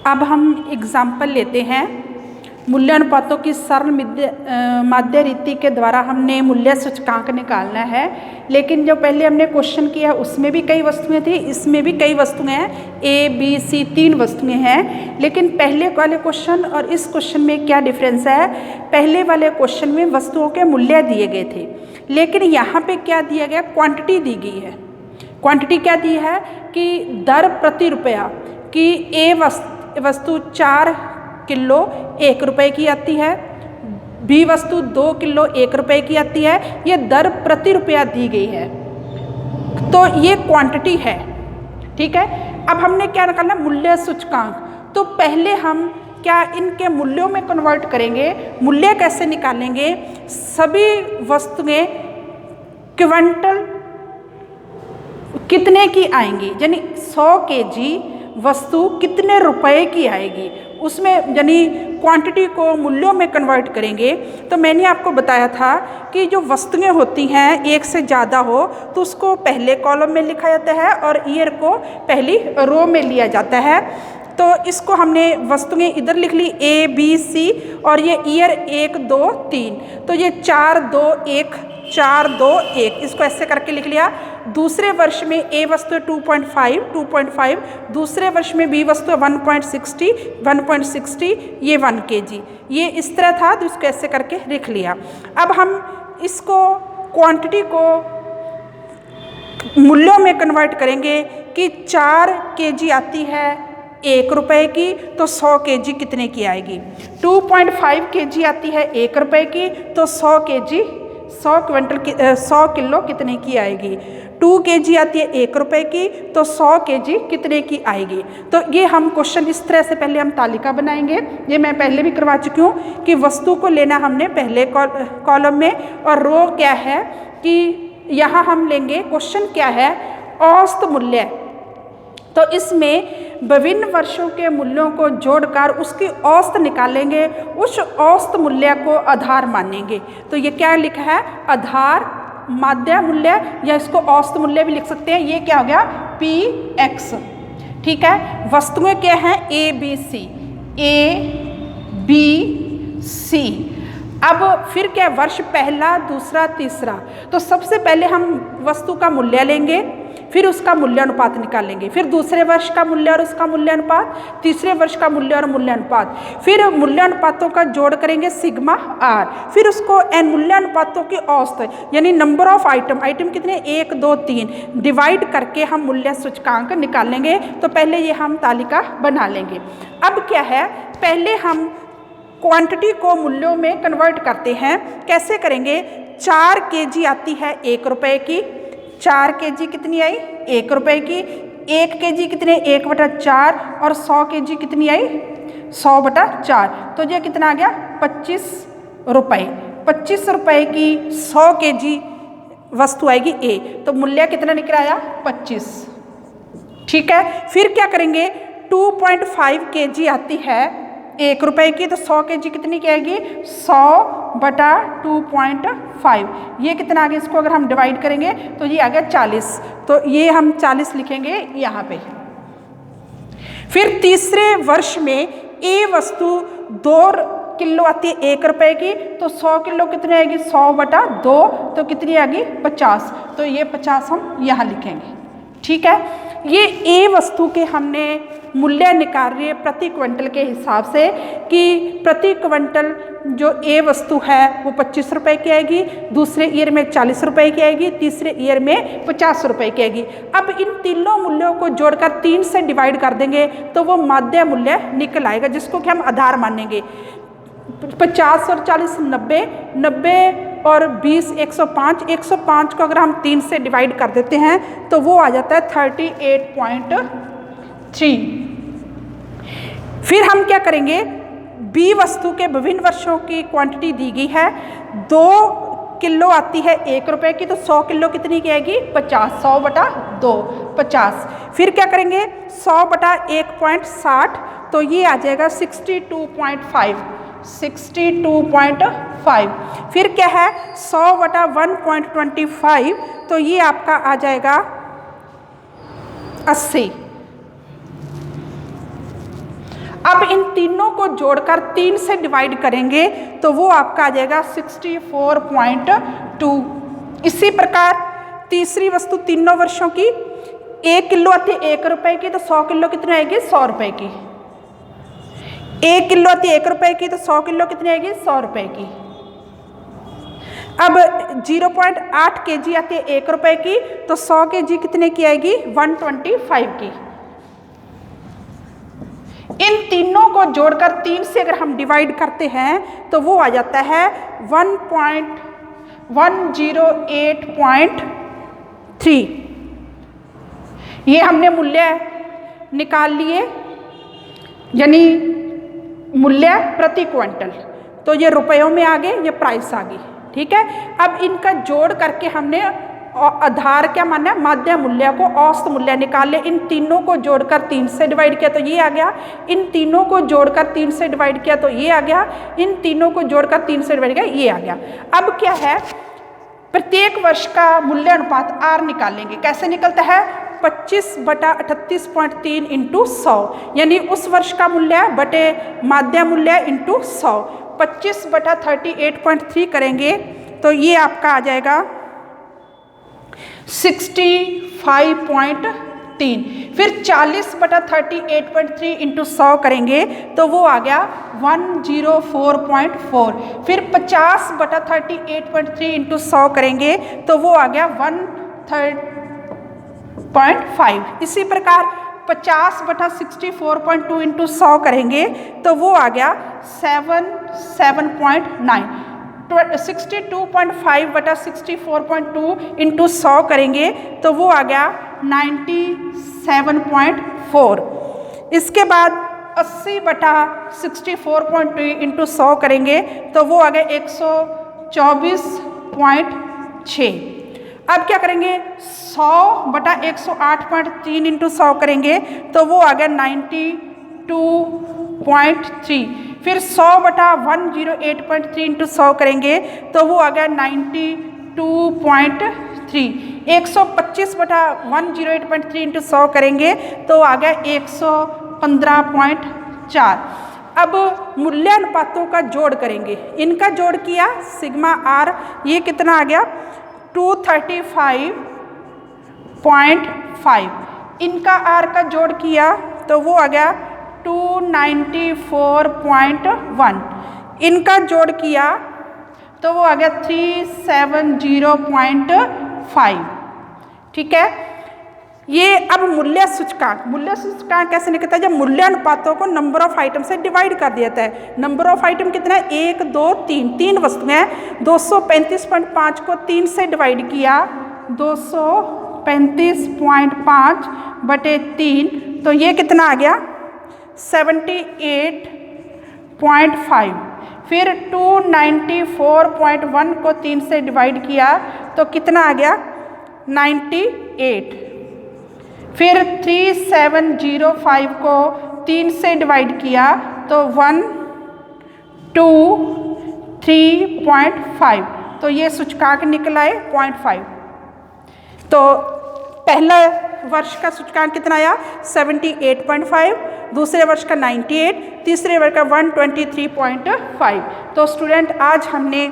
अब हम एग्जाम्पल लेते हैं। मूल्यानुपातों की सरल माध्य रीति के द्वारा हमने मूल्य सूचकांक निकालना है, लेकिन जो पहले हमने क्वेश्चन किया उसमें भी कई वस्तुएं थी, इसमें भी कई वस्तुएं हैं, ए बी सी 3 वस्तुएं हैं। लेकिन पहले वाले क्वेश्चन और इस क्वेश्चन में क्या डिफरेंस है? पहले वाले क्वेश्चन में वस्तुओं के मूल्य दिए गए थे, लेकिन यहाँ पे क्या दिया गया? क्वांटिटी दी गई है। क्वांटिटी क्या दी है कि दर प्रति रुपया कि ए वस्तु 4 किलो 1 रुपए की आती है, बी वस्तु 2 किलो 1 रुपए की आती है। ये दर प्रति रुपया दी गई है, तो ये क्वांटिटी है। ठीक है, अब हमने क्या निकालना? मूल्य सूचकांक। तो पहले हम क्या इनके मूल्यों में कन्वर्ट करेंगे। मूल्य कैसे निकालेंगे? सभी वस्तुएं क्विंटल कितने की आएंगी, यानी 100 केजी वस्तु कितने रुपए की आएगी, उसमें यानी क्वांटिटी को मूल्यों में कन्वर्ट करेंगे। तो मैंने आपको बताया था कि जो वस्तुएं होती हैं एक से ज़्यादा हो तो उसको पहले कॉलम में लिखा जाता है और ईयर को पहली रो में लिया जाता है। तो इसको हमने वस्तुएं इधर लिख ली ए बी सी, और ये ईयर 1 2 3, तो ये 4 2 1 4 2 1, इसको ऐसे करके लिख लिया। दूसरे वर्ष में ए वस्तु 2.5, दूसरे वर्ष में बी वस्तु 1.60, ये 1 kg, ये इस तरह था, तो इसको ऐसे करके लिख लिया। अब हम इसको क्वांटिटी को मूल्यों में कन्वर्ट करेंगे कि 4 kg आती है 1 रुपए की, तो 100 kg कितने की आएगी? 2.5 kg आती है 1 रुपए की, तो 100 kg 100 किलो कितने की आएगी? 2 kg आती है 1 रुपए की, तो 100 kg कितने की आएगी? तो ये हम क्वेश्चन इस तरह से पहले हम तालिका बनाएंगे। ये मैं पहले भी करवा चुकी हूँ कि वस्तु को लेना हमने पहले कॉलम में, और रो क्या है कि यहाँ हम लेंगे, क्वेश्चन क्या है? औसत मूल्य। तो इसमें विभिन्न वर्षों के मूल्यों को जोड़कर उसकी औसत निकालेंगे, उस औसत मूल्य को आधार मानेंगे। तो ये क्या लिखा है? आधार माध्य मूल्य, या इसको औसत मूल्य भी लिख सकते हैं। ये क्या हो गया? PX। ठीक है, वस्तुएं क्या हैं? A B C। अब फिर क्या? वर्ष पहला, दूसरा, तीसरा। तो सबसे पहले हम वस्तु का मूल्य लेंगे, फिर उसका मूल्यानुपात निकालेंगे, फिर दूसरे वर्ष का मूल्य और उसका मूल्यानुपात, तीसरे वर्ष का मूल्य और मूल्यानुपात, फिर मूल्यानुपातों का जोड़ करेंगे सिग्मा R, फिर उसको n मूल्यानुपातों की औसत यानी नंबर ऑफ आइटम कितने? 1 2 3 डिवाइड करके हम मूल्य सूचकांक निकालेंगे। तो पहले ये हम तालिका बना लेंगे। अब क्या है? पहले हम क्वांटिटी को मूल्यों में कन्वर्ट करते हैं। कैसे करेंगे? 4 kg आती है 1 रुपए की, 4 kg कितनी आई? 1 रुपए की। 1 kg कितने? 1/4, और 100 kg कितनी आई? 100/4, तो ये कितना आ गया? 25 रुपए। 25 रुपए की 100 kg वस्तु आएगी ए, तो मूल्य कितना निकल आया? 25। ठीक है, फिर क्या करेंगे? 2.5 kg आती है 1 रुपए की, तो 100 kg कितनी की आएगी? 100/2.5, ये कितना आ गया? इसको अगर हम डिवाइड करेंगे तो ये आ गया 40, तो ये हम 40 लिखेंगे यहाँ पे। फिर तीसरे वर्ष में ए वस्तु 2 किलो आती है 1 रुपए की, तो 100 किलो कितनी आएगी? 100/2, तो कितनी आएगी? 50, तो ये 50 हम यहाँ लिखेंगे। ठीक है, ये ए वस्तु के हमने मूल्य निकाल रहे हैं प्रति क्विंटल के हिसाब से कि प्रति क्विंटल जो ए वस्तु है वो 25 रुपए की आएगी, दूसरे ईयर में 40 रुपए की आएगी, तीसरे ईयर में 50 रुपए की आएगी। अब इन तीनों मूल्यों को जोड़कर 3 से डिवाइड कर देंगे तो वो माध्य मूल्य निकल आएगा, जिसको कि हम आधार मानेंगे। 50 और 40 90, 90 और 20 105, 105 को अगर हम 3 से डिवाइड कर देते हैं तो वो आ जाता है 38.3। फिर हम क्या करेंगे? बी वस्तु के विभिन्न वर्षों की क्वांटिटी दी गई है। 2 किलो आती है 1 रुपए की, तो 100 किलो कितनी की आएगी? 50, 100/2 50। फिर क्या करेंगे? 100/1.60, तो ये आ जाएगा 62.5। फिर क्या है? 100/1.25, तो ये आपका आ जाएगा 80। इन तीनों को जोड़कर 3 से डिवाइड करेंगे तो वो आपका आ जाएगा 64.2। इसी प्रकार तीसरी वस्तु तीनों वर्षों की, 1 किलो आती है 1 रुपए की, तो 100 किलो कितनी आएगी 100 रुपए की। 1 किलो आती है 1 रुपए की, तो 100 किलो कितनी आएगी 100 रुपए की। अब 0.8 kg आती है 1 रुपए की, तो 100 kg कितने की आएगी 125 की। इन तीनों को जोड़कर 3 से अगर हम डिवाइड करते हैं तो वो आ जाता है 1.108.3। ये हमने मूल्य निकाल लिए, यानी मूल्य प्रति क्विंटल। तो ये रुपयों में आ गए, ये प्राइस आ गई, ठीक है। अब इनका जोड़ करके हमने आधार क्या माना है, माध्य मूल्य को औसत मूल्य निकाल ले। इन तीनों को जोड़कर 3 से डिवाइड किया तो ये आ गया, इन तीनों को जोड़कर 3 से डिवाइड किया तो ये आ गया, इन तीनों को जोड़कर 3 से डिवाइड किया ये आ गया। अब क्या है, प्रत्येक वर्ष का मूल्य अनुपात R निकालेंगे। कैसे निकलता है, 25/38.3 इंटू 100, यानी उस वर्ष का मूल्य बटे माध्य मूल्य इंटू 100। 25/38.3 करेंगे तो ये आपका आ जाएगा 65.3। फिर 40/38.3 इंटू 100 करेंगे तो वो आ गया 104.4। फिर 50/38.3 इंटू 100 करेंगे तो वो आ गया 130.5। इसी प्रकार 50/64.2 इंटू 100 करेंगे तो वो आ गया 7.9। 62.5/64.2 इंटू 100 करेंगे तो वो आ गया 97.4। इसके बाद 80/64.2 इंटू 100 करेंगे तो वो आ गया 124.6। अब क्या करेंगे, 100/108.3 इंटू 100 करेंगे तो वो आ गया 92.3। फिर 100/108.3 इंटू 100 करेंगे तो वो आ गया 92.3। 125/108.3 इंटू 100 करेंगे तो आ गया 115.4। अब मूल्यानुपातों का जोड़ करेंगे, इनका जोड़ किया सिग्मा R, ये कितना आ गया 235.5। इनका R का जोड़ किया तो वो आ गया 294.1। इनका जोड़ किया तो वो आ गया 370.5, ठीक है। ये अब मूल्य सूचकांक कैसे निकलता है, जब मूल्यानुपातों को नंबर ऑफ आइटम से डिवाइड कर दिया जाता है। नंबर ऑफ आइटम कितना है, 1 2 3, 3 वस्तुएं हैं। 235.5 को 3 से डिवाइड किया, 235.5/3, तो ये कितना आ गया 78.5। फिर 294.1 को 3 से डिवाइड किया तो कितना आ गया 98। फिर 3705 को 3 से डिवाइड किया तो 123.5, तो ये सूचकांक निकला है 0.5। तो पहला वर्ष का सूचकांक कितना आया 78.5, दूसरे वर्ष का 98, तीसरे वर्ष का 123.5। तो स्टूडेंट आज हमने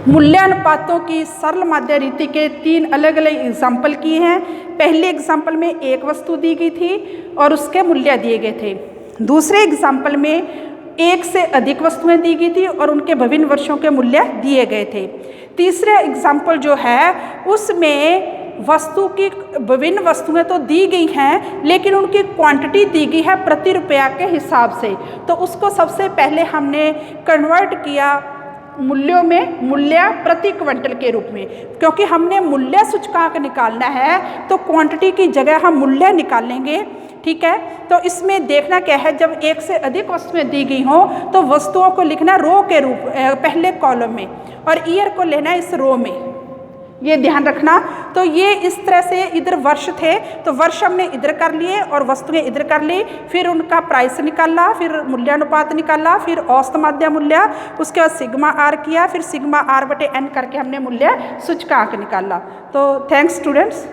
मूल्यानुपातों की सरल माध्य रीति के 3 अलग अलग एग्जाम्पल किए हैं। पहले एग्जाम्पल में एक वस्तु दी गई थी और उसके मूल्य दिए गए थे। दूसरे एग्जाम्पल में एक से अधिक वस्तुएं दी गई थी और उनके विभिन्न वर्षों के मूल्य दिए गए थे। तीसरा एग्जाम्पल जो है उसमें वस्तु की विभिन्न वस्तुएं तो दी गई हैं लेकिन उनकी क्वांटिटी दी गई है प्रति रुपया के हिसाब से। तो उसको सबसे पहले हमने कन्वर्ट किया मूल्यों में, मूल्य प्रति क्विंटल के रूप में, क्योंकि हमने मूल्य सूचकांक निकालना है तो क्वांटिटी की जगह हम मूल्य निकालेंगे, ठीक है। तो इसमें देखना क्या है, जब एक से अधिक वस्तुएं दी गई हों तो वस्तुओं को लिखना रो के रूप पहले कॉलम में और ईयर को लेना इस रो में, ये ध्यान रखना। तो ये इस तरह से इधर वर्ष थे तो वर्ष हमने इधर कर लिए और वस्तुएं इधर कर ली, फिर उनका प्राइस निकाला, फिर मूल्यानुपात निकाला, फिर औसत माध्य मूल्य, उसके बाद सिग्मा R किया, फिर सिग्मा R/N करके हमने मूल्य सूचकांक निकाला। तो थैंक्स स्टूडेंट्स।